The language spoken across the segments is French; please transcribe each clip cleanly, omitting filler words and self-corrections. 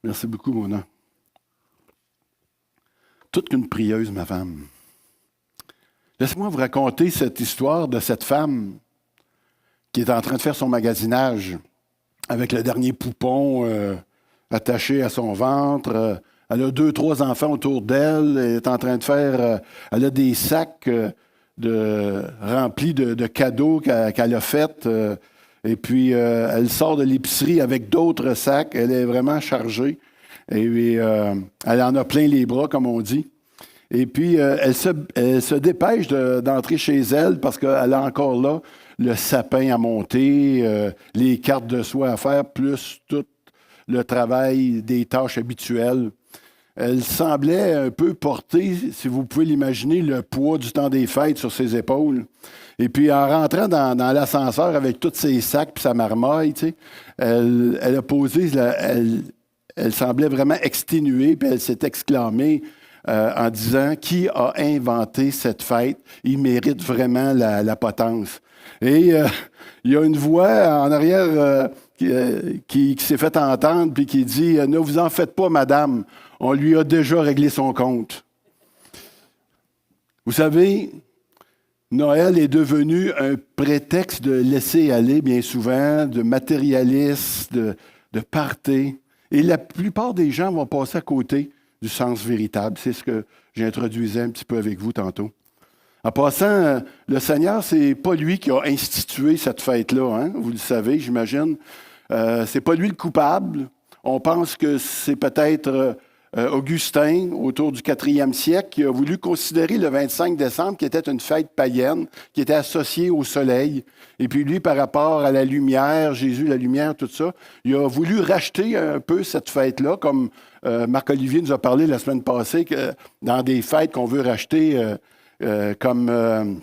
Merci beaucoup, Mona. Toute qu'une prieuse, ma femme. Laissez-moi vous raconter cette histoire de cette femme qui est en train de faire son magasinage avec le dernier poupon attaché à son ventre. Elle a 2, 3 enfants autour d'elle. Elle est en train de faire... elle a des sacs remplis de cadeaux qu'elle a faits. Et puis, elle sort de l'épicerie avec d'autres sacs. Elle est vraiment chargée. Et puis, elle en a plein les bras, comme on dit. Et puis, elle se dépêche d'entrer chez elle parce qu'elle a encore là le sapin à monter, les cartes de soie à faire, plus tout le travail des tâches habituelles. Elle semblait un peu porter, si vous pouvez l'imaginer, le poids du temps des fêtes sur ses épaules. Et puis, en rentrant dans l'ascenseur avec tous ses sacs et sa marmaille, tu sais, elle a posé, elle semblait vraiment exténuée, puis elle s'est exclamée en disant « Qui a inventé cette fête? Il mérite vraiment la potence. » Et il y a une voix en arrière qui s'est fait entendre puis qui dit « Ne vous en faites pas, madame, on lui a déjà réglé son compte. » Vous savez, Noël est devenu un prétexte de laisser aller bien souvent, de matérialisme, de party. Et la plupart des gens vont passer à côté du sens véritable. C'est ce que j'introduisais un petit peu avec vous tantôt. En passant, le Seigneur, c'est pas lui qui a institué cette fête-là, hein? Vous le savez, j'imagine. C'est pas lui le coupable. On pense que c'est peut-être Augustin, autour du 4e siècle, qui a voulu considérer le 25 décembre qui était une fête païenne, qui était associée au soleil. Et puis lui, par rapport à la lumière, Jésus, la lumière, tout ça, il a voulu racheter un peu cette fête-là, comme Marc-Olivier nous a parlé la semaine passée, que dans des fêtes qu'on veut racheter comme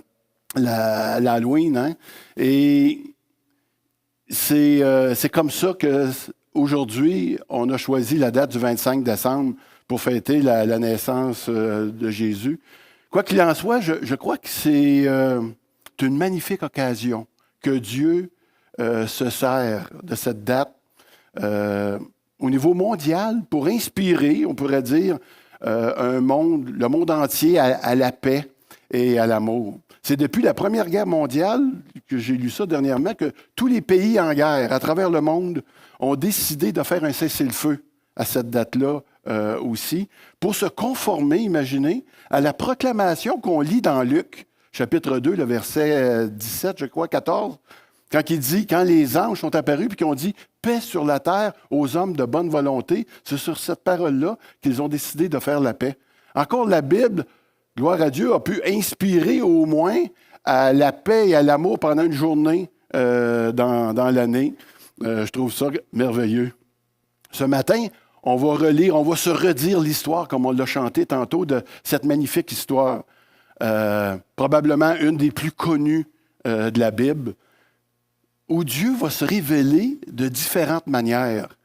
l'Halloween. Hein? Et c'est comme ça qu'aujourd'hui, on a choisi la date du 25 décembre pour fêter la naissance de Jésus. Quoi qu'il en soit, je crois que c'est une magnifique occasion que Dieu se sert de cette date au niveau mondial pour inspirer, on pourrait dire, le monde entier à la paix et à l'amour. C'est depuis la Première Guerre mondiale, que j'ai lu ça dernièrement, que tous les pays en guerre à travers le monde ont décidé de faire un cessez-le-feu à cette date-là aussi, pour se conformer, imaginez, à la proclamation qu'on lit dans Luc, chapitre 2, le verset 17, je crois, 14, quand il dit, quand les anges sont apparus puis qu'ils ont dit « Paix sur la terre aux hommes de bonne volonté », c'est sur cette parole-là qu'ils ont décidé de faire la paix. Encore la Bible, gloire à Dieu, a pu inspirer au moins à la paix et à l'amour pendant une journée dans l'année. Je trouve ça merveilleux. Ce matin, on va relire, on va se redire l'histoire, comme on l'a chanté tantôt, de cette magnifique histoire. Probablement une des plus connues de la Bible, où Dieu va se révéler de différentes manières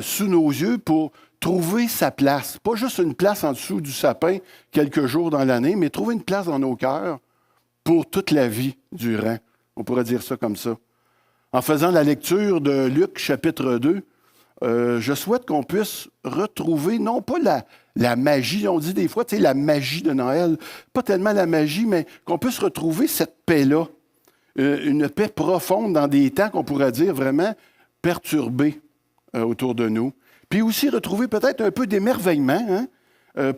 sous nos yeux pour trouver sa place. Pas juste une place en dessous du sapin quelques jours dans l'année, mais trouver une place dans nos cœurs pour toute la vie durant. On pourrait dire ça comme ça. En faisant la lecture de Luc, chapitre 2, je souhaite qu'on puisse retrouver, non pas la magie, on dit des fois, tu sais, la magie de Noël, pas tellement la magie, mais qu'on puisse retrouver cette paix-là, une paix profonde dans des temps qu'on pourrait dire vraiment perturbés autour de nous. Puis aussi retrouver peut-être un peu d'émerveillement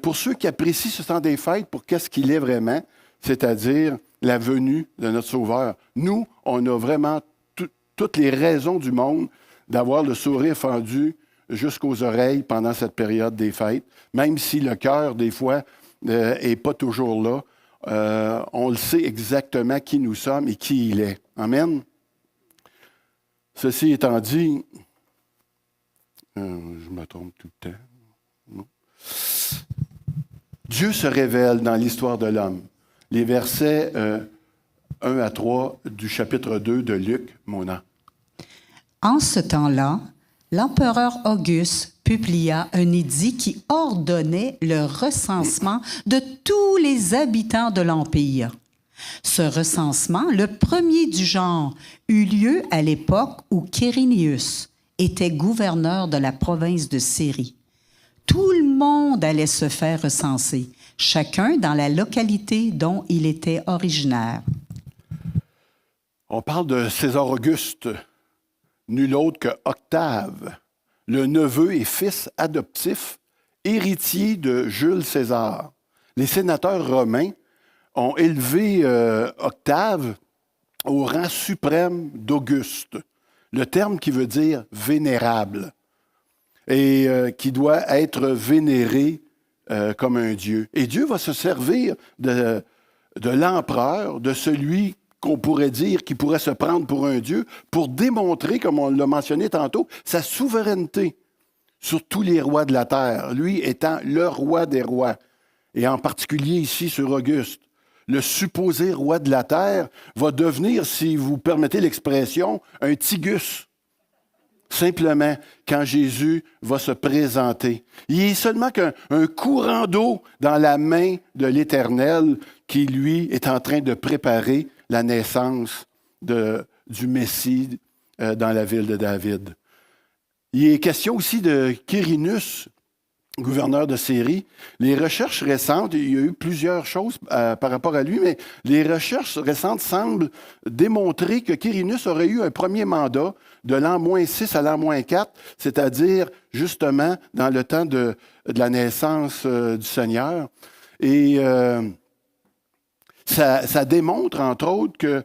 pour ceux qui apprécient ce temps des fêtes pour qu'est-ce qu'il est vraiment, c'est-à-dire la venue de notre Sauveur. Nous, on a vraiment toutes les raisons du monde d'avoir le sourire fendu jusqu'aux oreilles pendant cette période des fêtes, même si le cœur, des fois, n'est pas toujours là. On le sait exactement qui nous sommes et qui il est. Amen. Ceci étant dit, je me trompe tout le temps. Non. Dieu se révèle dans l'histoire de l'homme. Les versets 1 à 3 du chapitre 2 de Luc, Mona. En ce temps-là, l'empereur Auguste publia un édit qui ordonnait le recensement de tous les habitants de l'Empire. Ce recensement, le premier du genre, eut lieu à l'époque où Quirinius était gouverneur de la province de Syrie. Tout le monde allait se faire recenser, chacun dans la localité dont il était originaire. On parle de César Auguste, nul autre que Octave, le neveu et fils adoptif, héritier de Jules César. Les sénateurs romains ont élevé Octave au rang suprême d'Auguste, le terme qui veut dire vénérable et qui doit être vénéré comme un dieu. Et Dieu va se servir de l'empereur, de celui qu'on pourrait dire qui pourrait se prendre pour un dieu, pour démontrer, comme on l'a mentionné tantôt, sa souveraineté sur tous les rois de la terre, lui étant le roi des rois, et en particulier ici sur Auguste. Le supposé roi de la terre va devenir, si vous permettez l'expression, un tigus. Simplement, quand Jésus va se présenter. Il est seulement qu'un courant d'eau dans la main de l'Éternel qui, lui, est en train de préparer la naissance du Messie dans la ville de David. Il est question aussi de Quirinus, gouverneur de Syrie. Les recherches récentes, il y a eu plusieurs choses par rapport à lui, mais les recherches récentes semblent démontrer que Quirinus aurait eu un premier mandat de l'an -6 à l'an -4, c'est-à-dire justement dans le temps de la naissance du Seigneur. Et ça démontre, entre autres, que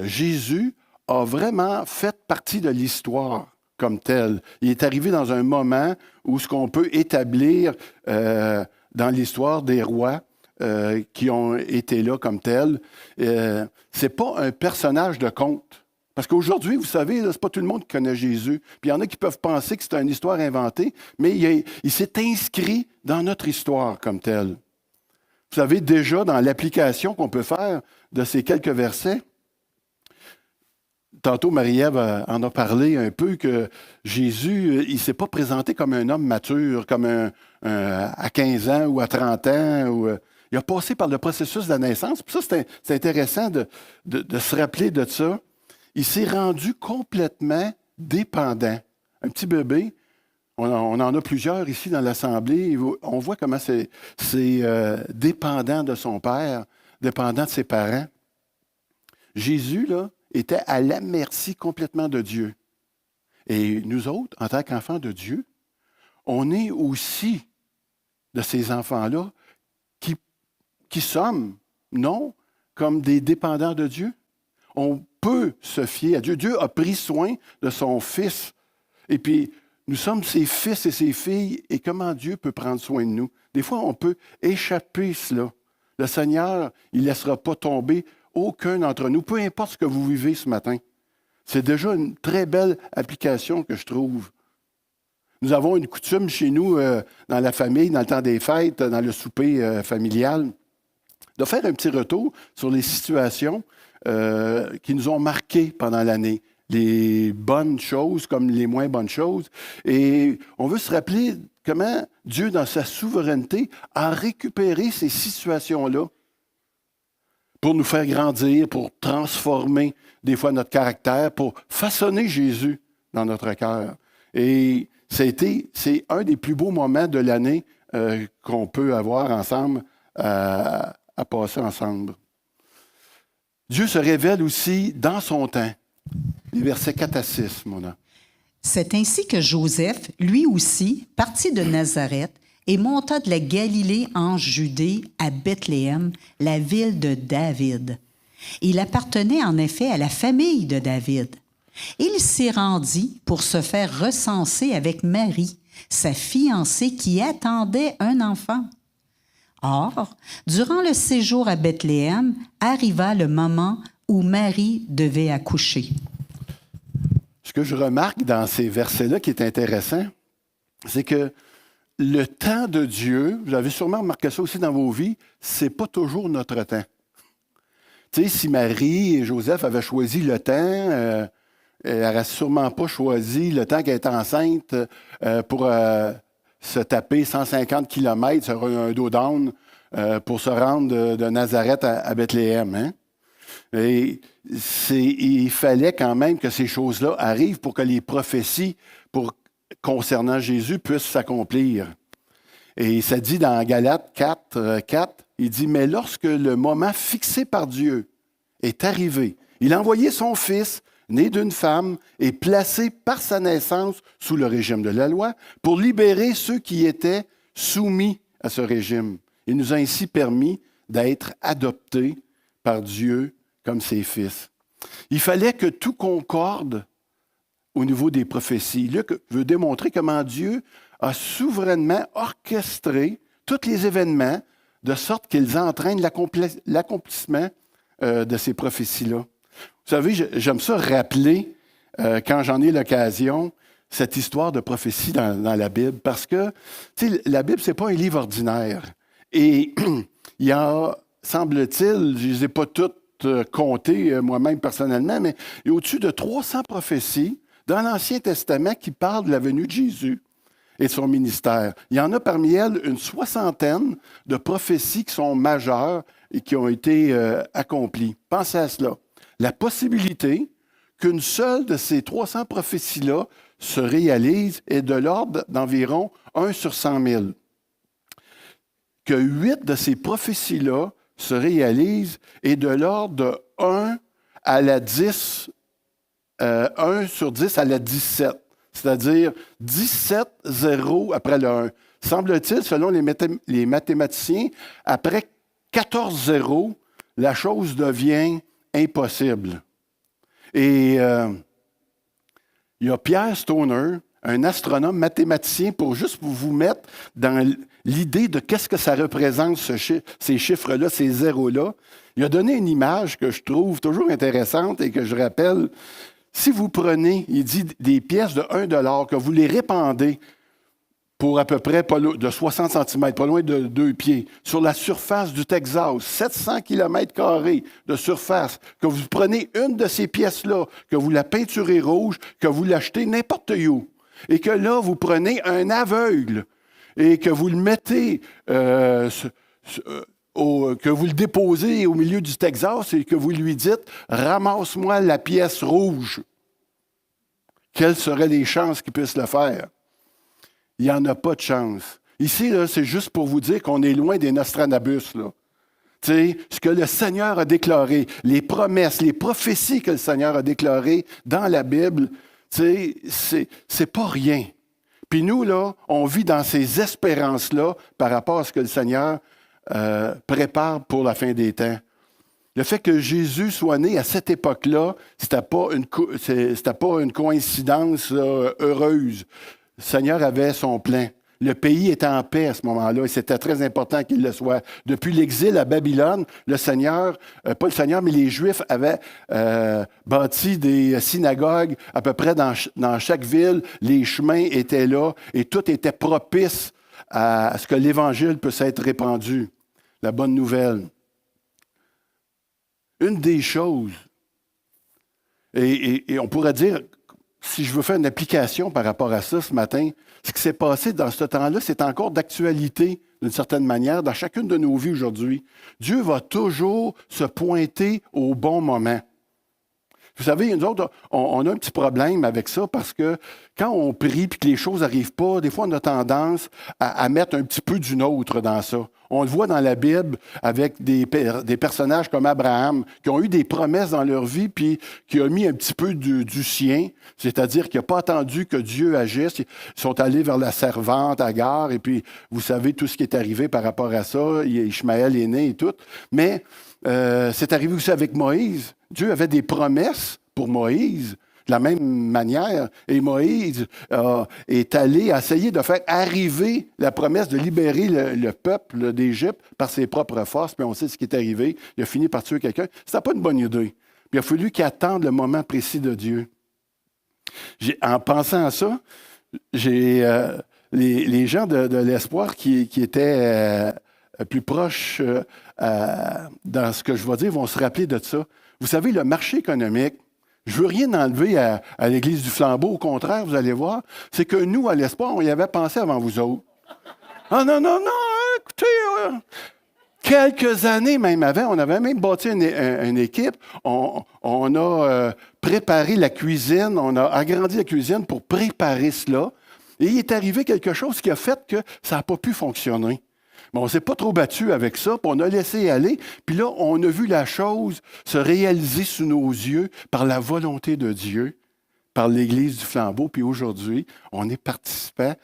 Jésus a vraiment fait partie de l'histoire comme tel. Il est arrivé dans un moment où ce qu'on peut établir dans l'histoire des rois qui ont été là comme tels, c'est pas un personnage de conte. Parce qu'aujourd'hui, vous savez, c'est pas tout le monde qui connaît Jésus. Puis il y en a qui peuvent penser que c'est une histoire inventée, mais il s'est inscrit dans notre histoire comme tel. Vous savez, déjà dans l'application qu'on peut faire de ces quelques versets, tantôt, Marie-Ève en a parlé un peu, que Jésus, il ne s'est pas présenté comme un homme mature, comme à 15 ans ou à 30 ans. Il a passé par le processus de la naissance. Puis ça, c'est intéressant de se rappeler de ça. Il s'est rendu complètement dépendant. Un petit bébé, on en a plusieurs ici dans l'Assemblée. On voit comment c'est dépendant de son père, dépendant de ses parents. Jésus, là, était à la merci complètement de Dieu. Et nous autres, en tant qu'enfants de Dieu, on est aussi de ces enfants-là qui sommes, non, comme des dépendants de Dieu. On peut se fier à Dieu. Dieu a pris soin de son Fils. Et puis, nous sommes ses fils et ses filles, et comment Dieu peut prendre soin de nous? Des fois, on peut échapper cela. Le Seigneur, il ne laissera pas tomber aucun d'entre nous, peu importe ce que vous vivez ce matin. C'est déjà une très belle application que je trouve. Nous avons une coutume chez nous, dans la famille, dans le temps des fêtes, dans le souper familial, de faire un petit retour sur les situations qui nous ont marqués pendant l'année. Les bonnes choses comme les moins bonnes choses. Et on veut se rappeler comment Dieu, dans sa souveraineté, a récupéré ces situations-là pour nous faire grandir, pour transformer des fois notre caractère, pour façonner Jésus dans notre cœur. Et c'est un des plus beaux moments de l'année qu'on peut avoir ensemble, à passer ensemble. Dieu se révèle aussi dans son temps. Les versets 4 à 6, Mona. C'est ainsi que Joseph, lui aussi, partit de Nazareth et monta de la Galilée en Judée à Bethléem, la ville de David. Il appartenait en effet à la famille de David. Il s'y rendit pour se faire recenser avec Marie, sa fiancée qui attendait un enfant. Or, durant le séjour à Bethléem, arriva le moment où Marie devait accoucher. Ce que je remarque dans ces versets-là qui est intéressant, c'est que le temps de Dieu, vous avez sûrement remarqué ça aussi dans vos vies, c'est pas toujours notre temps. Tu sais, si Marie et Joseph avaient choisi le temps, elle n'aurait sûrement pas choisi le temps qu'elle est enceinte pour se taper 150 km sur un dos d'âne pour se rendre de Nazareth à Bethléem. Hein? Et il fallait quand même que ces choses-là arrivent pour que les prophéties concernant Jésus puissent s'accomplir. Et ça dit dans Galates 4, il dit « Mais lorsque le moment fixé par Dieu est arrivé, il a envoyé son Fils, né d'une femme et placé par sa naissance sous le régime de la loi, pour libérer ceux qui étaient soumis à ce régime. Il nous a ainsi permis d'être adoptés par Dieu comme ses fils. » Il fallait que tout concorde au niveau des prophéties. Luc veut démontrer comment Dieu a souverainement orchestré tous les événements de sorte qu'ils entraînent l'accomplissement de ces prophéties-là. Vous savez, j'aime ça rappeler, quand j'en ai l'occasion, cette histoire de prophétie dans la Bible, parce que la Bible, ce n'est pas un livre ordinaire. Et il y a, semble-t-il, je ne les ai pas toutes comptées moi-même personnellement, mais il y a au-dessus de 300 prophéties dans l'Ancien Testament qui parlent de la venue de Jésus et de son ministère. Il y en a parmi elles une soixantaine de prophéties qui sont majeures et qui ont été accomplies. Pensez à cela. La possibilité qu'une seule de ces 300 prophéties-là se réalise est de l'ordre d'environ 1 sur 100 000. Que 8 de ces prophéties-là se réalisent est de l'ordre de 1 à la 10, 1 sur 10 à la 17, c'est-à-dire 17 zéros après le 1. Semble-t-il, selon les mathématiciens, après 14 zéros, la chose devient impossible. Et il y a Pierre Stoner, un astronome mathématicien, pour juste vous mettre dans l'idée de qu'est-ce que ça représente, ces chiffres-là, ces zéros-là. Il a donné une image que je trouve toujours intéressante et que je rappelle. Si vous prenez, il dit, des pièces de 1 $ que vous les répandez pour à peu près de 60 cm, pas loin de 2 pieds, sur la surface du Texas, 700 km² de surface, que vous prenez une de ces pièces-là, que vous la peinturez rouge, que vous l'achetez n'importe où, et que là, vous prenez un aveugle et que vous le mettez, que vous le déposez au milieu du Texas et que vous lui dites « Ramasse-moi la pièce rouge ». Quelles seraient les chances qu'il puisse le faire? Il n'y en a pas de chance. Ici, là, c'est juste pour vous dire qu'on est loin des Nostranabus, là. Tu sais, ce que le Seigneur a déclaré, les promesses, les prophéties que le Seigneur a déclarées dans la Bible, tu sais, c'est pas rien. Puis nous, là, on vit dans ces espérances-là par rapport à ce que le Seigneur prépare pour la fin des temps. Le fait que Jésus soit né à cette époque-là, c'était pas une coïncidence là, heureuse. Le Seigneur avait son plan. Le pays était en paix à ce moment-là et c'était très important qu'il le soit. Depuis l'exil à Babylone, le Seigneur, pas le Seigneur, mais les Juifs avaient bâti des synagogues à peu près dans chaque ville. Les chemins étaient là et tout était propice à ce que l'Évangile puisse être répandu. La bonne nouvelle. Une des choses, et on pourrait dire, si je veux faire une application par rapport à ça ce matin, ce qui s'est passé dans ce temps-là, c'est encore d'actualité d'une certaine manière dans chacune de nos vies aujourd'hui. Dieu va toujours se pointer au bon moment. Vous savez, nous autres, on a un petit problème avec ça parce que quand on prie et que les choses n'arrivent pas, des fois, on a tendance à mettre un petit peu du nôtre dans ça. On le voit dans la Bible avec des personnages comme Abraham qui ont eu des promesses dans leur vie puis qui ont mis un petit peu du sien, c'est-à-dire qu'il n'a pas attendu que Dieu agisse. Ils sont allés vers la servante Agar et puis vous savez tout ce qui est arrivé par rapport à ça. Ishmaël est né et tout. Mais c'est arrivé aussi avec Moïse. Dieu avait des promesses pour Moïse de la même manière. Et Moïse est allé essayer de faire arriver la promesse de libérer le peuple d'Égypte par ses propres forces. Puis on sait ce qui est arrivé. Il a fini par tuer quelqu'un. Ce n'était pas une bonne idée. Puis il a fallu qu'il attende le moment précis de Dieu. En pensant à ça, j'ai les gens de l'Espoir qui étaient plus proches dans ce que je vais dire vont se rappeler de ça. Vous savez, le marché économique, je ne veux rien enlever à l'Église du Flambeau. Au contraire, vous allez voir, c'est que nous, à l'Espoir, on y avait pensé avant vous autres. Ah non, écoutez, Quelques années même avant, on avait même bâti une équipe. On a préparé la cuisine, on a agrandi la cuisine pour préparer cela. Et il est arrivé quelque chose qui a fait que ça n'a pas pu fonctionner. Mais on ne s'est pas trop battu avec ça, puis on a laissé aller. Puis là, on a vu la chose se réaliser sous nos yeux par la volonté de Dieu, par l'Église du Flambeau. Puis aujourd'hui, on est participants,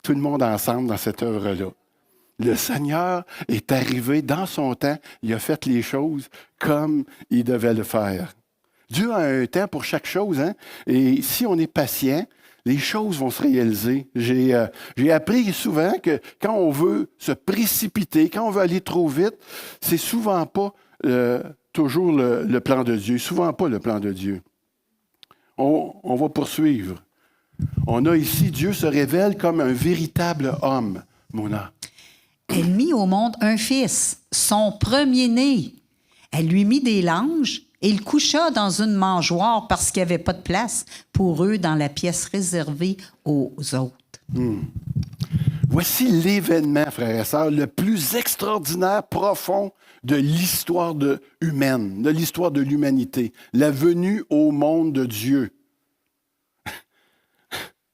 tout le monde ensemble dans cette œuvre-là. Le Seigneur est arrivé dans son temps, il a fait les choses comme il devait le faire. Dieu a un temps pour chaque chose, hein? Et si on est patient, les choses vont se réaliser. J'ai appris souvent que quand on veut se précipiter, quand on veut aller trop vite, c'est souvent pas toujours le plan de Dieu, souvent pas le plan de Dieu. On va poursuivre. On a ici, Dieu se révèle comme un véritable homme, Mona. Elle mit au monde un fils, son premier-né. Elle lui mit des langes et il coucha dans une mangeoire parce qu'il n'y avait pas de place pour eux dans la pièce réservée aux autres. Voici l'événement, frères et sœurs, le plus extraordinaire, profond de l'histoire humaine, de l'histoire de l'humanité. La venue au monde de Dieu.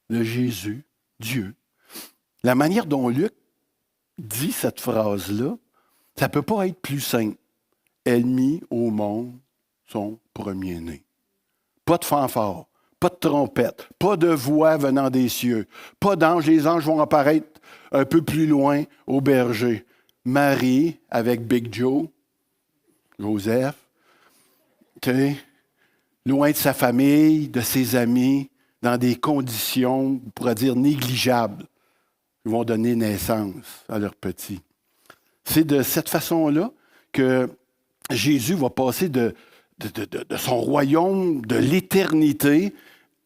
De Jésus, Dieu. La manière dont Luc dit cette phrase-là, ça ne peut pas être plus simple. Elle mit au monde son premier-né. Pas de fanfare, pas de trompette, pas de voix venant des cieux, pas d'anges. Les anges vont apparaître un peu plus loin au berger. Marie avec Big Joe, Joseph, loin de sa famille, de ses amis, dans des conditions, on pourrait dire, négligeables. Ils vont donner naissance à leurs petits. C'est de cette façon-là que Jésus va passer de son royaume, de l'éternité,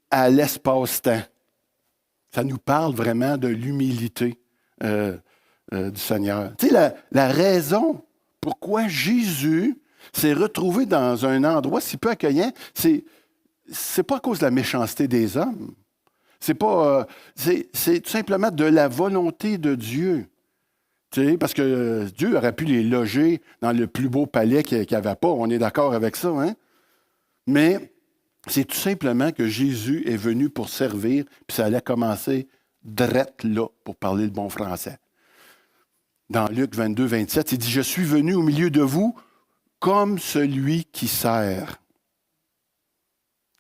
à l'espace-temps. Ça nous parle vraiment de l'humilité du Seigneur. Tu sais, la raison pourquoi Jésus s'est retrouvé dans un endroit si peu accueillant, c'est pas à cause de la méchanceté des hommes. C'est tout simplement de la volonté de Dieu. Tu sais, parce que Dieu aurait pu les loger dans le plus beau palais qu'il n'y avait pas. On est d'accord avec ça, hein? Mais c'est tout simplement que Jésus est venu pour servir, puis ça allait commencer drette là, pour parler le bon français. Dans Luc 22, 27, il dit « Je suis venu au milieu de vous comme celui qui sert. »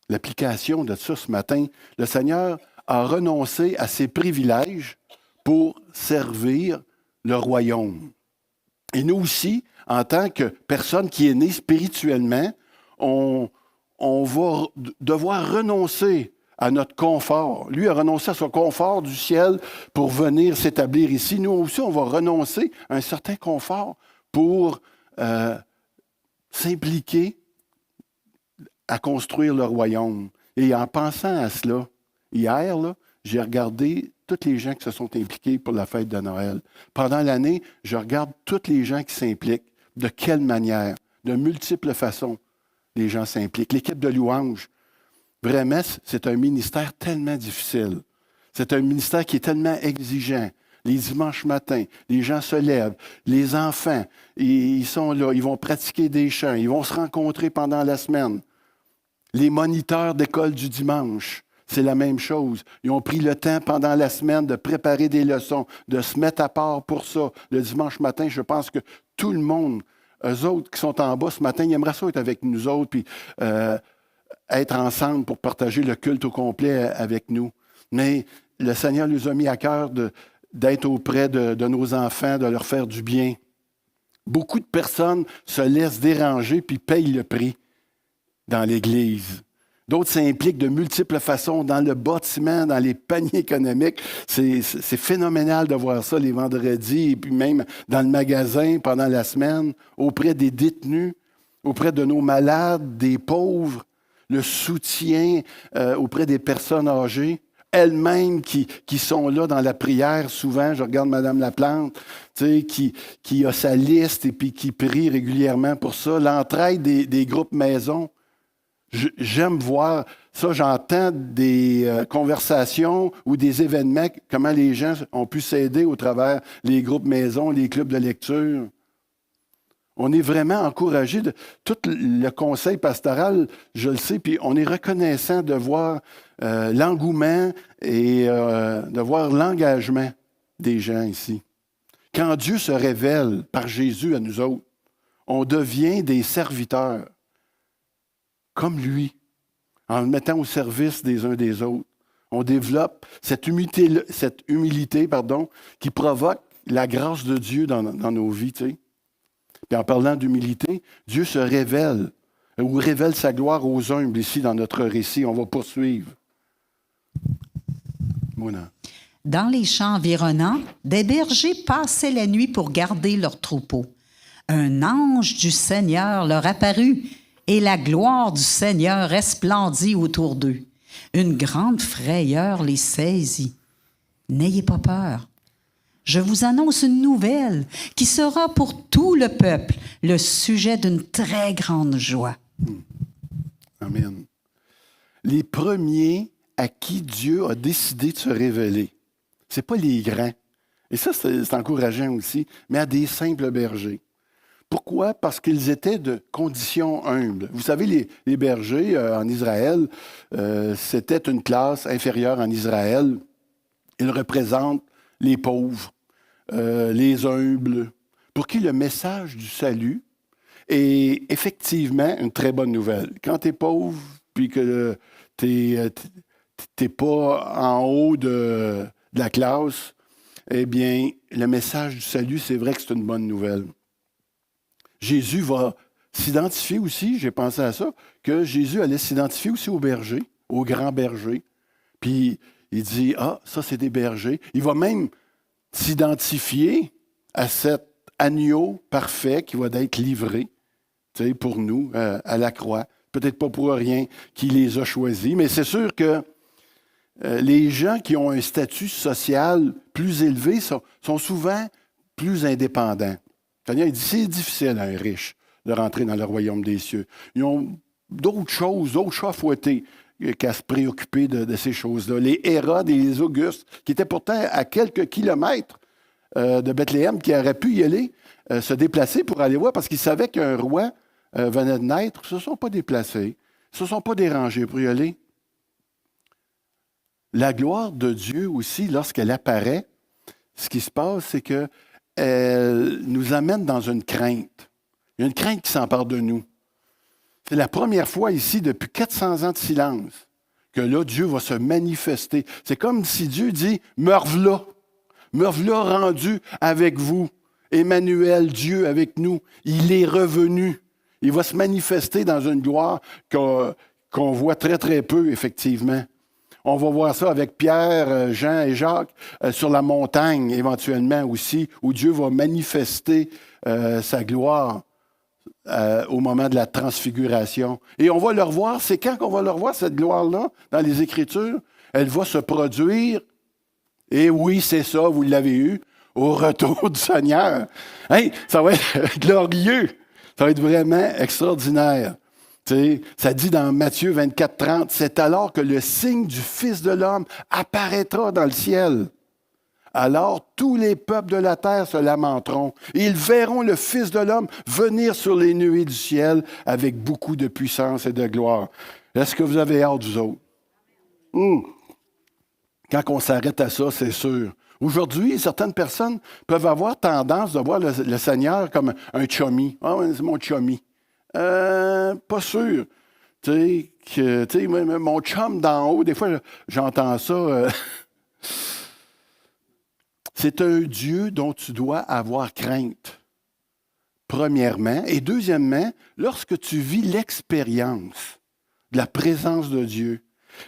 L'application de ça ce matin, le Seigneur a renoncé à ses privilèges pour servir le royaume. Et nous aussi, en tant que personne qui est née spirituellement, on va devoir renoncer à notre confort. Lui a renoncé à son confort du ciel pour venir s'établir ici. Nous aussi, on va renoncer à un certain confort pour s'impliquer à construire le royaume. Et en pensant à cela, hier, là, j'ai regardé tous les gens qui se sont impliqués pour la fête de Noël. Pendant l'année, je regarde tous les gens qui s'impliquent. De quelle manière? De multiples façons, les gens s'impliquent. L'équipe de louange, vraiment, c'est un ministère tellement difficile. C'est un ministère qui est tellement exigeant. Les dimanches matins, les gens se lèvent. Les enfants, ils sont là, ils vont pratiquer des chants, ils vont se rencontrer pendant la semaine. Les moniteurs d'école du dimanche, c'est la même chose. Ils ont pris le temps pendant la semaine de préparer des leçons, de se mettre à part pour ça. Le dimanche matin, je pense que tout le monde, eux autres qui sont en bas ce matin, ils aimeraient ça être avec nous autres, puis être ensemble pour partager le culte au complet avec nous. Mais le Seigneur nous a mis à cœur d'être auprès de nos enfants, de leur faire du bien. Beaucoup de personnes se laissent déranger puis payent le prix dans l'Église. D'autres s'impliquent de multiples façons dans le bâtiment, dans les paniers économiques. C'est phénoménal de voir ça les vendredis et puis même dans le magasin pendant la semaine, auprès des détenus, auprès de nos malades, des pauvres, le soutien auprès des personnes âgées, elles-mêmes qui sont là dans la prière souvent. Je regarde Mme Laplante, tu sais, qui a sa liste et puis qui prie régulièrement pour ça. L'entraide des groupes maisons. J'aime voir ça, j'entends des conversations ou des événements, comment les gens ont pu s'aider au travers les groupes maisons, les clubs de lecture. On est vraiment encouragé. Tout le conseil pastoral, je le sais, puis on est reconnaissant de voir l'engouement et de voir l'engagement des gens ici. Quand Dieu se révèle par Jésus à nous autres, on devient des serviteurs comme lui, en le mettant au service des uns des autres. On développe cette humilité qui provoque la grâce de Dieu dans nos vies, tu sais. Puis en parlant d'humilité, Dieu se révèle ou révèle sa gloire aux humbles ici dans notre récit. On va poursuivre. Mona. Dans les champs environnants, des bergers passaient la nuit pour garder leurs troupeaux. Un ange du Seigneur leur apparut et la gloire du Seigneur resplendit autour d'eux. Une grande frayeur les saisit. N'ayez pas peur. Je vous annonce une nouvelle qui sera pour tout le peuple le sujet d'une très grande joie. Amen. Les premiers à qui Dieu a décidé de se révéler, ce n'est pas les grands. Et ça, c'est encourageant aussi, mais à des simples bergers. Pourquoi? Parce qu'ils étaient de condition humble. Vous savez, les bergers en Israël, c'était une classe inférieure en Israël. Ils représentent les pauvres, les humbles, pour qui le message du salut est effectivement une très bonne nouvelle. Quand tu es pauvre, puis que tu n'es pas en haut de la classe, eh bien, le message du salut, c'est vrai que c'est une bonne nouvelle. Jésus va s'identifier aussi, j'ai pensé à ça, que Jésus allait s'identifier aussi aux bergers, aux grands bergers. Puis il dit, ça c'est des bergers. Il va même s'identifier à cet agneau parfait qui va être livré, tu sais, pour nous, à la croix. Peut-être pas pour rien qu'il les a choisis, mais c'est sûr que les gens qui ont un statut social plus élevé sont souvent plus indépendants. Le Seigneur dit, c'est difficile à un riche de rentrer dans le royaume des cieux. Ils ont d'autres choses, d'autres chats à fouetter qu'à se préoccuper de ces choses-là. Les Hérode et les Augustes, qui étaient pourtant à quelques kilomètres de Bethléem, qui auraient pu y aller, se déplacer pour aller voir, parce qu'ils savaient qu'un roi venait de naître, ne se sont pas déplacés, ne se sont pas dérangés pour y aller. La gloire de Dieu aussi, lorsqu'elle apparaît, ce qui se passe, c'est que elle nous amène dans une crainte. Il y a une crainte qui s'empare de nous. C'est la première fois ici, depuis 400 ans de silence, que là, Dieu va se manifester. C'est comme si Dieu dit, me voilà rendu avec vous. Emmanuel, Dieu avec nous. Il est revenu. Il va se manifester dans une gloire qu'on voit très, très peu, effectivement. On va voir ça avec Pierre, Jean et Jacques sur la montagne, éventuellement aussi, où Dieu va manifester sa gloire au moment de la transfiguration. Et on va le revoir. C'est quand qu'on va le revoir, cette gloire-là, dans les Écritures? Elle va se produire. Et oui, c'est ça, vous l'avez eu, au retour du Seigneur. Hey, ça va être glorieux. Ça va être vraiment extraordinaire. T'sais, ça dit dans Matthieu 24, 30, « C'est alors que le signe du Fils de l'homme apparaîtra dans le ciel. Alors tous les peuples de la terre se lamenteront. Et ils verront le Fils de l'homme venir sur les nuées du ciel avec beaucoup de puissance et de gloire. » Est-ce que vous avez hâte, vous autres? Quand on s'arrête à ça, c'est sûr. Aujourd'hui, certaines personnes peuvent avoir tendance de voir le Seigneur comme un chummy. « Ah, c'est mon chummy. » Pas sûr. Tu sais, mon chum d'en haut, des fois, j'entends ça. C'est un Dieu dont tu dois avoir crainte, premièrement. Et deuxièmement, lorsque tu vis l'expérience de la présence de Dieu,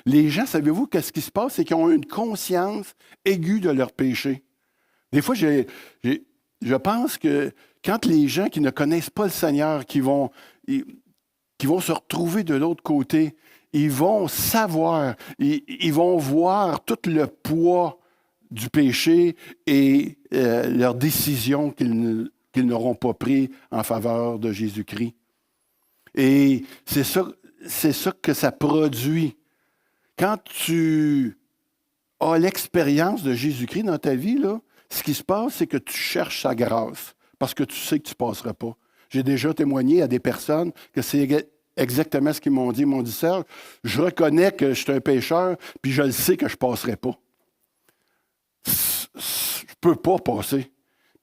les gens, savez-vous qu'est-ce qui se passe? C'est qu'ils ont une conscience aiguë de leur péché. Des fois, je pense que quand les gens qui ne connaissent pas le Seigneur, qui vont se retrouver de l'autre côté, ils vont savoir, ils vont voir tout le poids du péché et leurs décisions qu'ils n'auront pas prises en faveur de Jésus-Christ. Et c'est ça que ça produit. Quand tu as l'expérience de Jésus-Christ dans ta vie, là, ce qui se passe, c'est que tu cherches sa grâce parce que tu sais que tu ne passeras pas. J'ai déjà témoigné à des personnes que c'est exactement ce qu'ils m'ont dit. Ils m'ont dit, Serge, je reconnais que je suis un pécheur, puis je le sais que je ne passerai pas. Je ne peux pas passer.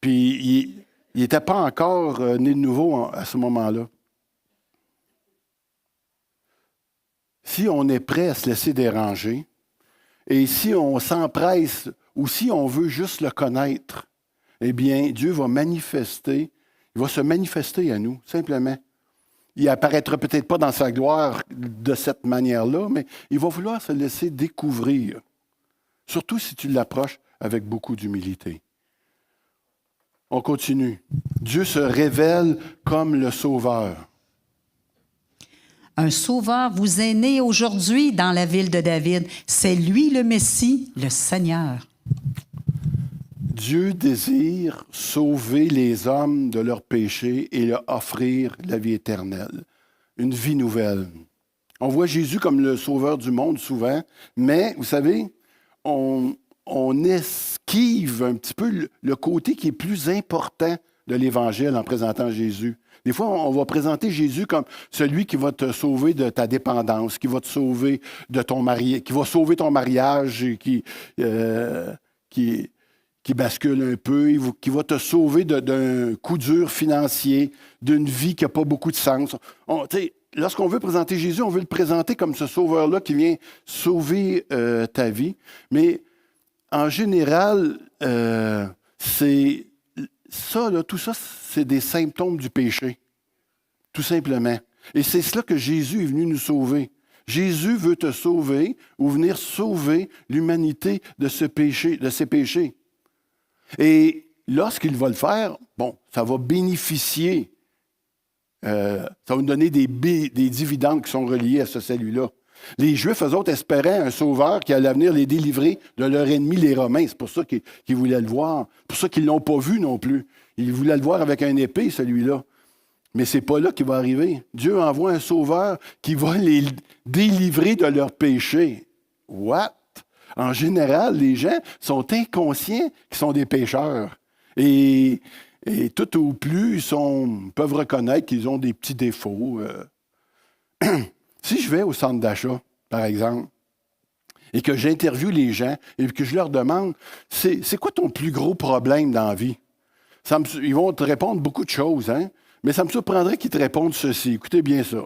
Puis il n'était pas encore né de nouveau à ce moment-là. Si on est prêt à se laisser déranger, et si on s'empresse, ou si on veut juste le connaître, eh bien, Dieu va manifester, il va se manifester à nous, simplement. Il apparaîtra peut-être pas dans sa gloire de cette manière-là, mais il va vouloir se laisser découvrir, surtout si tu l'approches avec beaucoup d'humilité. On continue. Dieu se révèle comme le Sauveur. Un sauveur vous est né aujourd'hui dans la ville de David. C'est lui le Messie, le Seigneur. Dieu désire sauver les hommes de leurs péchés et leur offrir la vie éternelle, une vie nouvelle. On voit Jésus comme le sauveur du monde souvent, mais vous savez, on esquive un petit peu le côté qui est plus important de l'Évangile en présentant Jésus. Des fois, on va présenter Jésus comme celui qui va te sauver de ta dépendance, qui va te sauver de ton mariage, qui va sauver ton mariage, qui bascule un peu, qui va te sauver d'un coup dur financier, d'une vie qui n'a pas beaucoup de sens. Lorsqu'on veut présenter Jésus, on veut le présenter comme ce sauveur-là qui vient sauver ta vie. Mais en général, tout ça, c'est des symptômes du péché, tout simplement. Et c'est cela que Jésus est venu nous sauver. Jésus veut te sauver ou venir sauver l'humanité de ce péché, de ses péchés. Et lorsqu'il va le faire, ça va bénéficier, ça va nous donner des dividendes qui sont reliés à ce salut-là. Les Juifs, eux autres, espéraient un sauveur qui allait venir les délivrer de leur ennemi, les Romains. C'est pour ça qu'ils voulaient le voir. C'est pour ça qu'ils ne l'ont pas vu non plus. Ils voulaient le voir avec un épée, celui-là. Mais ce n'est pas là qu'il va arriver. Dieu envoie un sauveur qui va les délivrer de leurs péchés. What? En général, les gens sont inconscients qu'ils sont des pécheurs. Et tout au plus, ils peuvent reconnaître qu'ils ont des petits défauts. Si je vais au centre d'achat, par exemple, et que j'interviewe les gens et que je leur demande, c'est quoi ton plus gros problème dans la vie? Ils vont te répondre beaucoup de choses, hein? Mais ça me surprendrait qu'ils te répondent ceci. Écoutez bien ça.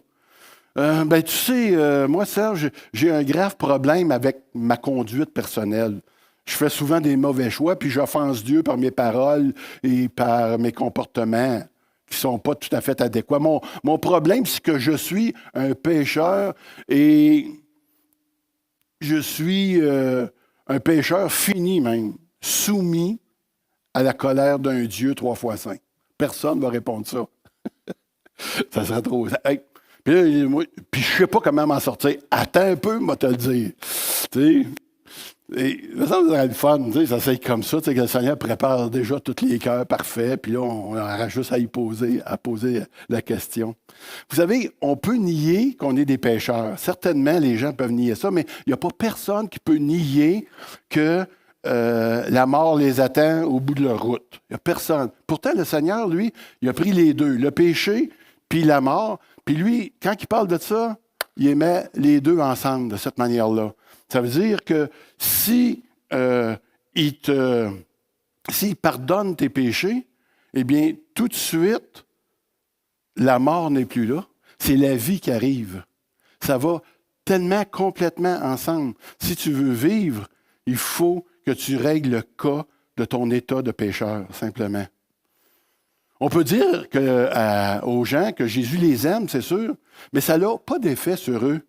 Tu sais, moi, Serge, j'ai un grave problème avec ma conduite personnelle. Je fais souvent des mauvais choix, puis j'offense Dieu par mes paroles et par mes comportements qui ne sont pas tout à fait adéquats. Mon problème, c'est que je suis un pécheur et je suis un pécheur fini même, soumis à la colère d'un Dieu 3 fois saint. Personne ne va répondre ça. Ça serait trop... Hey. Puis je ne sais pas comment m'en sortir. Attends un peu, moi te le dire. Tu sais, ça serait le fun, ça serait comme ça, que le Seigneur prépare déjà tous les cœurs parfaits, puis là, on aura juste à poser la question. Vous savez, on peut nier qu'on est des pécheurs. Certainement, les gens peuvent nier ça, mais il n'y a pas personne qui peut nier que la mort les attend au bout de leur route. Il n'y a personne. Pourtant, le Seigneur, lui, il a pris les deux, le péché puis la mort. Puis lui, quand il parle de ça, il met les deux ensemble de cette manière-là. Ça veut dire que s'il pardonne tes péchés, eh bien, tout de suite, la mort n'est plus là. C'est la vie qui arrive. Ça va tellement complètement ensemble. Si tu veux vivre, il faut que tu règles le cas de ton état de pécheur, simplement. On peut dire aux gens que Jésus les aime, c'est sûr, mais ça n'a pas d'effet sur eux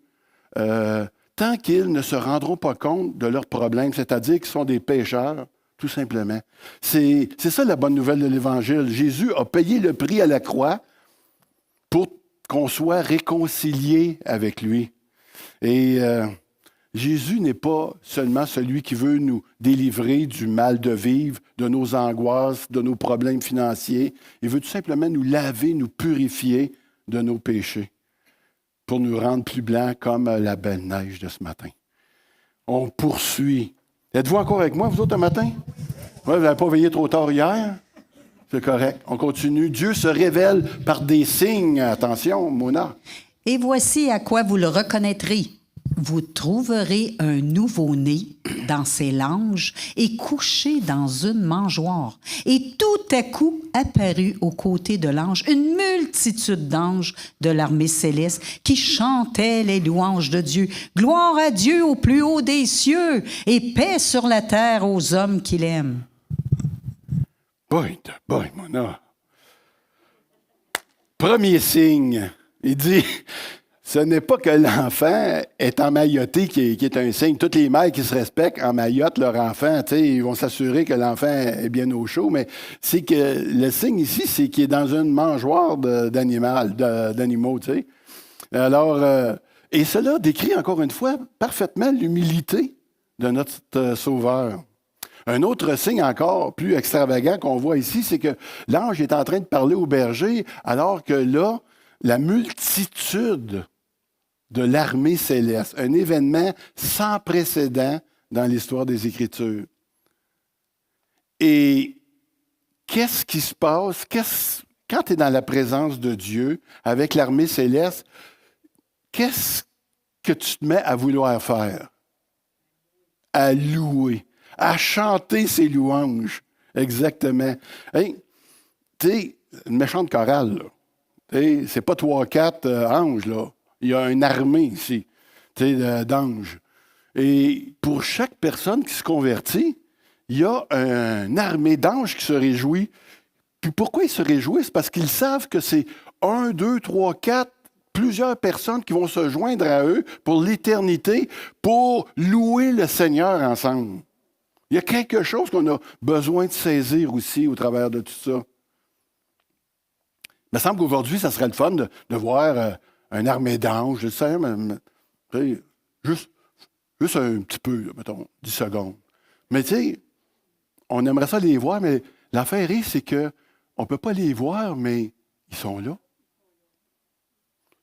tant qu'ils ne se rendront pas compte de leurs problèmes, c'est-à-dire qu'ils sont des pécheurs, tout simplement. C'est ça la bonne nouvelle de l'Évangile. Jésus a payé le prix à la croix pour qu'on soit réconcilié avec lui. Et Jésus n'est pas seulement celui qui veut nous délivrer du mal de vivre, de nos angoisses, de nos problèmes financiers. Il veut tout simplement nous laver, nous purifier de nos péchés pour nous rendre plus blancs comme la belle neige de ce matin. On poursuit. Êtes-vous encore avec moi, vous autres, un matin? Ouais, vous n'avez pas veillé trop tard hier? c'est correct. On continue. Dieu se révèle par des signes. Attention, Mona. Et voici à quoi vous le reconnaîtrez. Vous trouverez un nouveau-né dans ses langes et couché dans une mangeoire. Et tout à coup apparut aux côtés de l'ange une multitude d'anges de l'armée céleste qui chantaient les louanges de Dieu. Gloire à Dieu au plus haut des cieux et paix sur la terre aux hommes qu'il aime. Boy, Mona. Premier signe, il dit... Ce n'est pas que l'enfant est emmailloté qui est un signe. Toutes les mères qui se respectent emmaillotent leur enfant. Ils vont s'assurer que l'enfant est bien au chaud, mais c'est que le signe ici, c'est qu'il est dans une mangeoire d'animaux. T'sais. Alors, et cela décrit encore une fois parfaitement l'humilité de notre Sauveur. Un autre signe encore plus extravagant qu'on voit ici, c'est que l'ange est en train de parler au berger, alors que là, la multitude de l'armée céleste, un événement sans précédent dans l'histoire des Écritures. Et qu'est-ce qui se passe? Quand tu es dans la présence de Dieu, avec l'armée céleste, qu'est-ce que tu te mets à vouloir faire? À louer, à chanter ses louanges. Exactement. Hey, tu sais, une méchante chorale, là. C'est pas 3-4 anges, là. Il y a une armée ici, d'anges. Et pour chaque personne qui se convertit, il y a une armée d'anges qui se réjouit. Puis pourquoi ils se réjouissent? C'est parce qu'ils savent que c'est 1, 2, 3, 4, plusieurs personnes qui vont se joindre à eux pour l'éternité, pour louer le Seigneur ensemble. Il y a quelque chose qu'on a besoin de saisir aussi au travers de tout ça. Il me semble qu'aujourd'hui, ça serait le fun de voir une armée d'anges, je sais, mais juste un petit peu, là, mettons, 10 secondes. Mais tu sais, on aimerait ça les voir, mais l'affaire est, c'est qu'on ne peut pas les voir, mais ils sont là.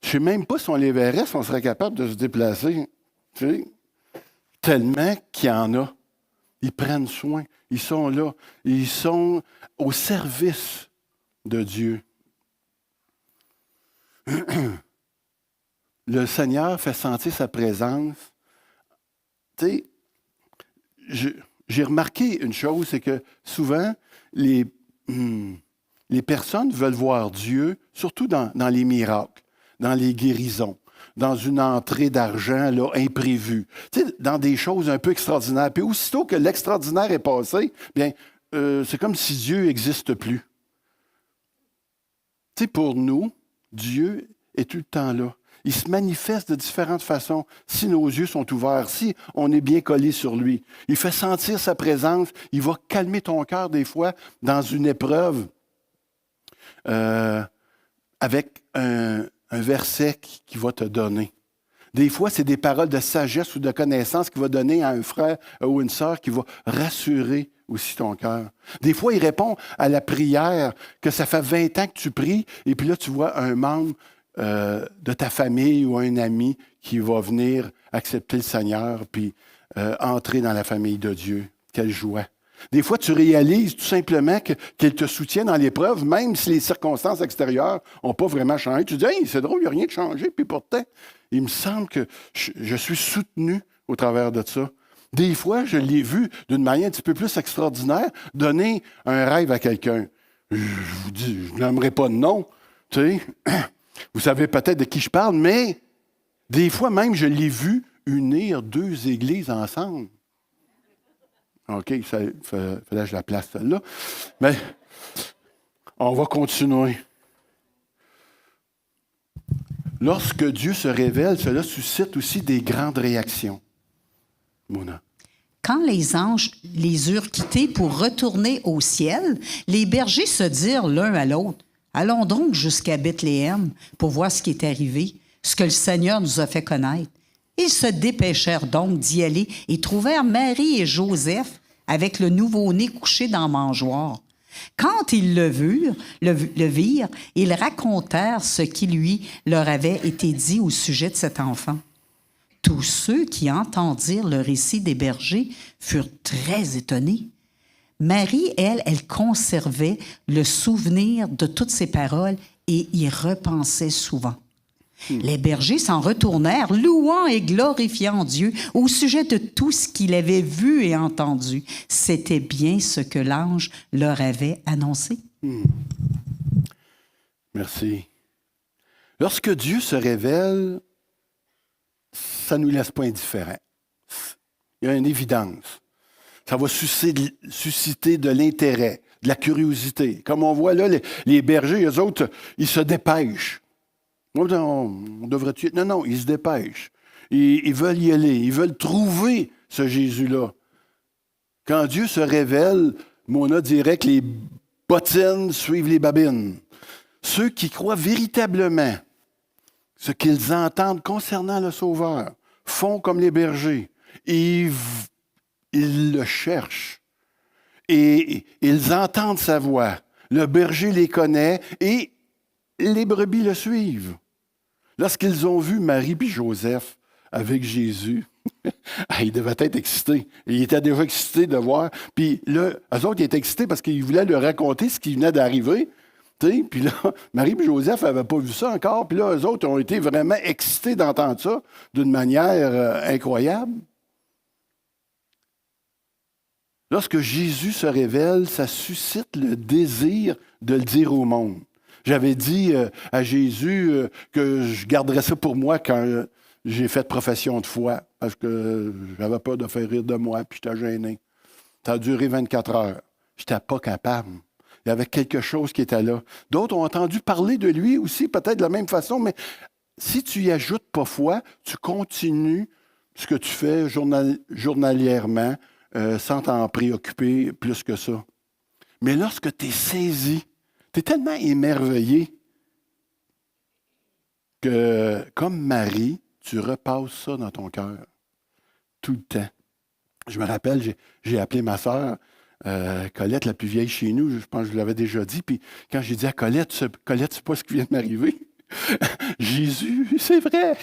Je ne sais même pas si on les verrait, si on serait capable de se déplacer. Tu sais, tellement qu'il y en a. Ils prennent soin. Ils sont là. Ils sont au service de Dieu. Le Seigneur fait sentir sa présence. Tu sais, j'ai remarqué une chose, c'est que souvent, les personnes veulent voir Dieu, surtout dans les miracles, dans les guérisons, dans une entrée d'argent là, imprévue, tu sais, dans des choses un peu extraordinaires. Puis aussitôt que l'extraordinaire est passé, bien, c'est comme si Dieu n'existe plus. Tu sais, pour nous, Dieu est tout le temps là. Il se manifeste de différentes façons si nos yeux sont ouverts, si on est bien collé sur lui. Il fait sentir sa présence. Il va calmer ton cœur des fois dans une épreuve avec un verset qui va te donner. Des fois, c'est des paroles de sagesse ou de connaissance qu'il va donner à un frère ou une sœur qui va rassurer aussi ton cœur. Des fois, il répond à la prière que ça fait 20 ans que tu pries et puis là, tu vois un membre de ta famille ou un ami qui va venir accepter le Seigneur puis entrer dans la famille de Dieu. Quelle joie! Des fois, tu réalises tout simplement qu'il te soutient dans l'épreuve, même si les circonstances extérieures n'ont pas vraiment changé. Tu dis, hey, c'est drôle, il n'y a rien de changé. Puis pourtant, il me semble que je suis soutenu au travers de ça. Des fois, je l'ai vu d'une manière un petit peu plus extraordinaire, donner un rêve à quelqu'un. Je vous dis, je n'aimerais pas de nom, tu sais. Vous savez peut-être de qui je parle, mais des fois même, je l'ai vu unir 2 églises ensemble. OK, il fallait que je la place celle-là. Mais on va continuer. Lorsque Dieu se révèle, cela suscite aussi des grandes réactions. Mona. Quand les anges les eurent quittés pour retourner au ciel, les bergers se dirent l'un à l'autre, « Allons donc jusqu'à Bethléem pour voir ce qui est arrivé, ce que le Seigneur nous a fait connaître. » Ils se dépêchèrent donc d'y aller et trouvèrent Marie et Joseph avec le nouveau-né couché dans la mangeoire. Quand ils le virent, ils racontèrent ce qui leur avait été dit au sujet de cet enfant. Tous ceux qui entendirent le récit des bergers furent très étonnés. Marie, elle conservait le souvenir de toutes ces paroles et y repensait souvent. Les bergers s'en retournèrent, louant et glorifiant Dieu au sujet de tout ce qu'il avait vu et entendu. C'était bien ce que l'ange leur avait annoncé. Merci. Lorsque Dieu se révèle, ça ne nous laisse pas indifférents. Il y a une évidence. Ça va susciter de l'intérêt, de la curiosité. Comme on voit là, les bergers, eux autres, ils se dépêchent. On devrait-tu... Non, ils se dépêchent. Ils veulent y aller. Ils veulent trouver ce Jésus-là. Quand Dieu se révèle, Mona dirait que les bottines suivent les babines. Ceux qui croient véritablement ce qu'ils entendent concernant le Sauveur font comme les bergers. Ils le cherchent. Et ils entendent sa voix. Le berger les connaît et les brebis le suivent. Lorsqu'ils ont vu Marie et Joseph avec Jésus, ils devaient être excités. Ils étaient déjà excités de voir. Puis là, eux autres, ils étaient excités parce qu'ils voulaient leur raconter ce qui venait d'arriver. Puis là, Marie et Joseph n'avaient pas vu ça encore. Puis là, eux autres ont été vraiment excités d'entendre ça d'une manière incroyable. Lorsque Jésus se révèle, ça suscite le désir de le dire au monde. J'avais dit à Jésus que je garderais ça pour moi quand j'ai fait profession de foi, parce que j'avais peur de faire rire de moi, puis j'étais gêné. Ça a duré 24 heures. Je n'étais pas capable. Il y avait quelque chose qui était là. D'autres ont entendu parler de lui aussi, peut-être de la même façon, mais si tu y ajoutes pas foi, tu continues ce que tu fais journalièrement sans t'en préoccuper plus que ça. Mais lorsque tu es saisi, tu es tellement émerveillé que, comme Marie, tu repasses ça dans ton cœur tout le temps. Je me rappelle, j'ai appelé ma sœur, Colette, la plus vieille chez nous, je pense que je l'avais déjà dit, puis quand j'ai dit à Colette, c'est pas ce qui vient de m'arriver. Jésus, c'est vrai.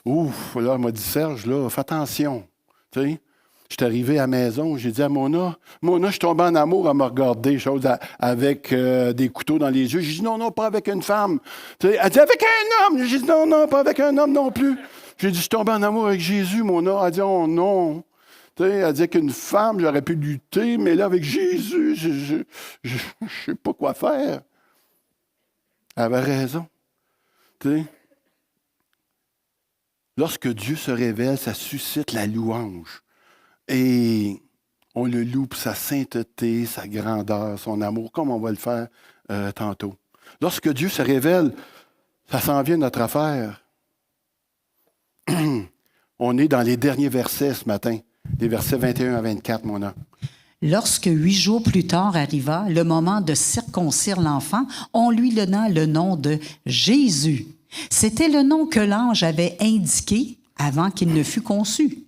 Ouf, là, elle m'a dit, Serge, là, fais attention. Tu sais, je suis arrivé à la maison, j'ai dit à Mona, je suis tombé en amour à me regarder, chose avec des couteaux dans les yeux. J'ai dit, non, pas avec une femme. Tu sais, elle dit, avec un homme. J'ai dit, non, pas avec un homme non plus. J'ai dit, je suis tombé en amour avec Jésus, Mona. Elle dit, oh non. Tu sais, elle dit qu'une femme, j'aurais pu lutter, mais là, avec Jésus, je ne sais pas quoi faire. Elle avait raison. Tu sais, lorsque Dieu se révèle, ça suscite la louange. Et on le loue pour sa sainteté, sa grandeur, son amour, comme on va le faire tantôt. Lorsque Dieu se révèle, ça s'en vient notre affaire. On est dans les derniers versets ce matin, les versets 21 à 24, mon âme. Lorsque 8 jours plus tard arriva le moment de circoncire l'enfant, on lui donna le nom de Jésus. C'était le nom que l'ange avait indiqué avant qu'il ne fût conçu.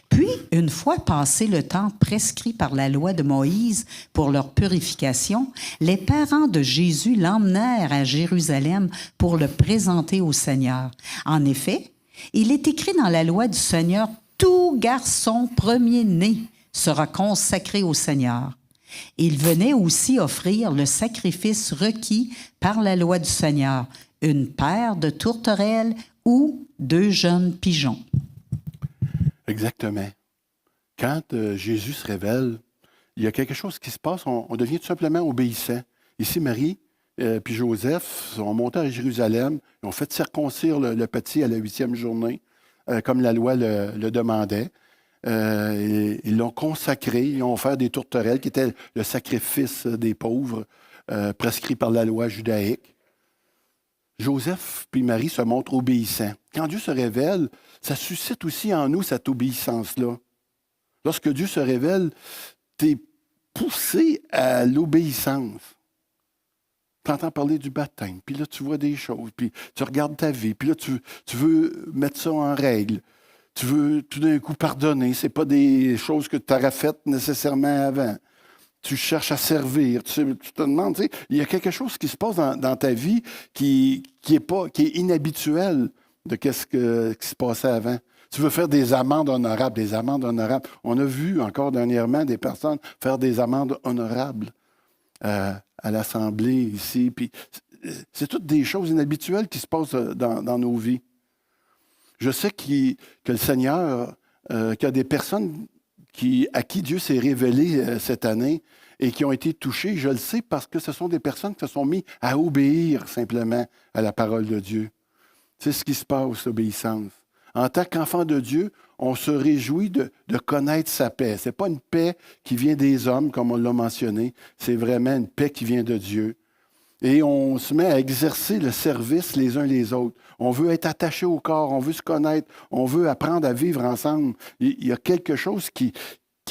Puis, une fois passé le temps prescrit par la loi de Moïse pour leur purification, les parents de Jésus l'emmenèrent à Jérusalem pour le présenter au Seigneur. En effet, il est écrit dans la loi du Seigneur, « Tout garçon premier-né sera consacré au Seigneur. » Il venait aussi offrir le sacrifice requis par la loi du Seigneur, une paire de tourterelles ou 2 jeunes pigeons. Exactement. Quand Jésus se révèle, il y a quelque chose qui se passe, on devient tout simplement obéissant. Ici, Marie puis Joseph sont montés à Jérusalem, ils ont fait circoncire le petit à la 8e journée, comme la loi le demandait. Ils l'ont consacré, ils ont offert des tourterelles, qui étaient le sacrifice des pauvres, prescrit par la loi judaïque. Joseph puis Marie se montrent obéissants. Quand Dieu se révèle, ça suscite aussi en nous cette obéissance-là. Lorsque Dieu se révèle, tu es poussé à l'obéissance. Tu entends parler du baptême, puis là, tu vois des choses, puis tu regardes ta vie, puis là, tu veux mettre ça en règle. Tu veux tout d'un coup pardonner. Ce n'est pas des choses que tu aurais faites nécessairement avant. Tu cherches à servir. Tu te demandes, il y a quelque chose qui se passe dans ta vie qui est inhabituel de ce qui se passait avant. Tu veux faire des amendes honorables, des amendes honorables. On a vu encore dernièrement des personnes faire des amendes honorables à l'Assemblée ici. Puis c'est toutes des choses inhabituelles qui se passent dans nos vies. Je sais que le Seigneur, qu'il y a des personnes à qui Dieu s'est révélé cette année et qui ont été touchées. Je le sais parce que ce sont des personnes qui se sont mis à obéir simplement à la parole de Dieu. C'est ce qui se passe, l'obéissance. En tant qu'enfant de Dieu, on se réjouit de connaître sa paix. Ce n'est pas une paix qui vient des hommes, comme on l'a mentionné. C'est vraiment une paix qui vient de Dieu. Et on se met à exercer le service les uns les autres. On veut être attaché au corps, on veut se connaître, on veut apprendre à vivre ensemble. Il y a quelque chose qui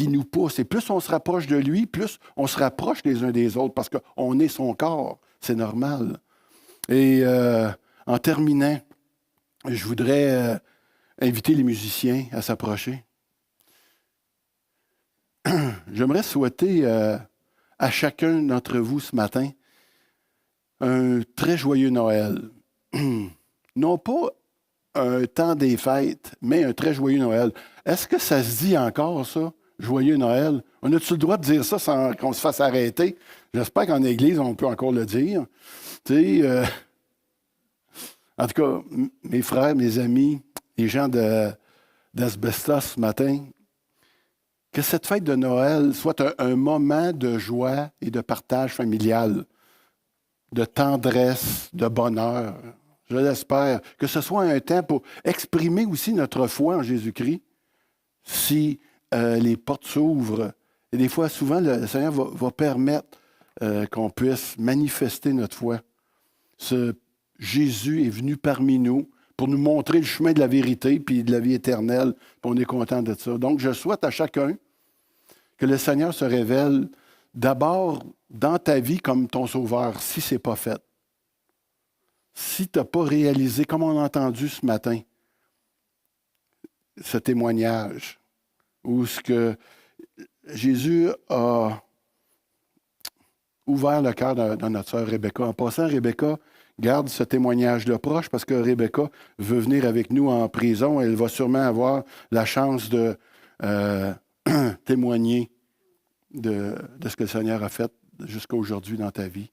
nous pousse. Et plus on se rapproche de lui, plus on se rapproche les uns des autres parce qu'on est son corps. C'est normal. Et en terminant, je voudrais inviter les musiciens à s'approcher. J'aimerais souhaiter à chacun d'entre vous ce matin un très joyeux Noël. Non pas un temps des fêtes, mais un très joyeux Noël. Est-ce que ça se dit encore, ça? Joyeux Noël. On a-tu le droit de dire ça sans qu'on se fasse arrêter? J'espère qu'en Église, on peut encore le dire. Tu sais, en tout cas, mes frères, mes amis, les gens d'Asbestos ce matin, que cette fête de Noël soit un moment de joie et de partage familial, de tendresse, de bonheur. Je l'espère. Que ce soit un temps pour exprimer aussi notre foi en Jésus-Christ. Si les portes s'ouvrent, et des fois, souvent, le Seigneur va permettre qu'on puisse manifester notre foi. Jésus est venu parmi nous pour nous montrer le chemin de la vérité puis de la vie éternelle. Puis on est content de ça. Donc, je souhaite à chacun que le Seigneur se révèle d'abord dans ta vie comme ton sauveur, si ce n'est pas fait. Si tu n'as pas réalisé, comme on a entendu ce matin, ce témoignage, où ce que Jésus a ouvert le cœur de notre sœur Rebecca. En passant, Rebecca, garde ce témoignage-là proche parce que Rebecca veut venir avec nous en prison. Elle va sûrement avoir la chance de témoigner de ce que le Seigneur a fait jusqu'à aujourd'hui dans ta vie.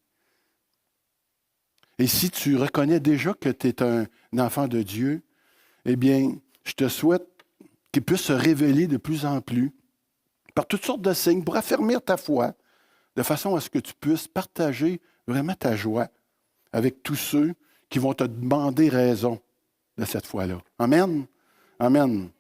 Et si tu reconnais déjà que tu es un enfant de Dieu, eh bien, je te souhaite qu'il puisse se révéler de plus en plus par toutes sortes de signes pour affermir ta foi, de façon à ce que tu puisses partager vraiment ta joie avec tous ceux qui vont te demander raison de cette foi-là. Amen. Amen.